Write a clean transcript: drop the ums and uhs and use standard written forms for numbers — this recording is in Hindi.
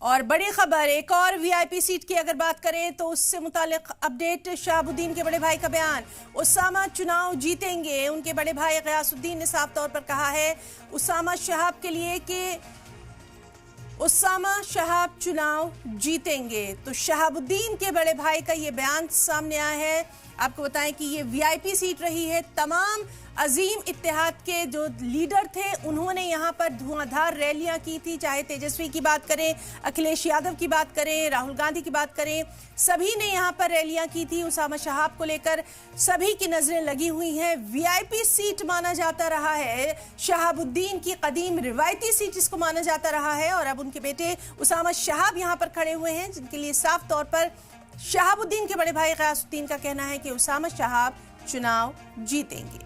और बड़ी खबर, एक और वीआईपी सीट की अगर बात करें तो उससे मुतालिक अपडेट। शहाबुद्दीन के बड़े भाई का बयान, उसामा चुनाव जीतेंगे। उनके बड़े भाई गयासुद्दीन ने साफ तौर पर कहा है उसामा शहाब के लिए कि उसामा शहाब चुनाव जीतेंगे। तो शहाबुद्दीन के बड़े भाई का ये बयान सामने आया है। आपको बताएं कि ये वीआईपी सीट रही है। तमाम अजीम इत्तेहाद के जो लीडर थे उन्होंने यहाँ पर धुआंधार रैलियां की थी, चाहे तेजस्वी की बात करें, अखिलेश यादव की बात करें, राहुल गांधी की बात करें, सभी ने यहाँ पर रैलियां की थी उसामा शहाब को लेकर। सभी की नजरें लगी हुई हैं। वीआईपी सीट माना जाता रहा है, शहाबुद्दीन की कदीम रिवायती सीट इसको माना जाता रहा है। और अब उनके बेटे उसामा शहाब यहाँ पर खड़े हुए हैं, जिनके लिए साफ तौर पर शहाबुद्दीन के बड़े भाई गयासुद्दीन का कहना है कि उसामा शहाब चुनाव जीतेंगे।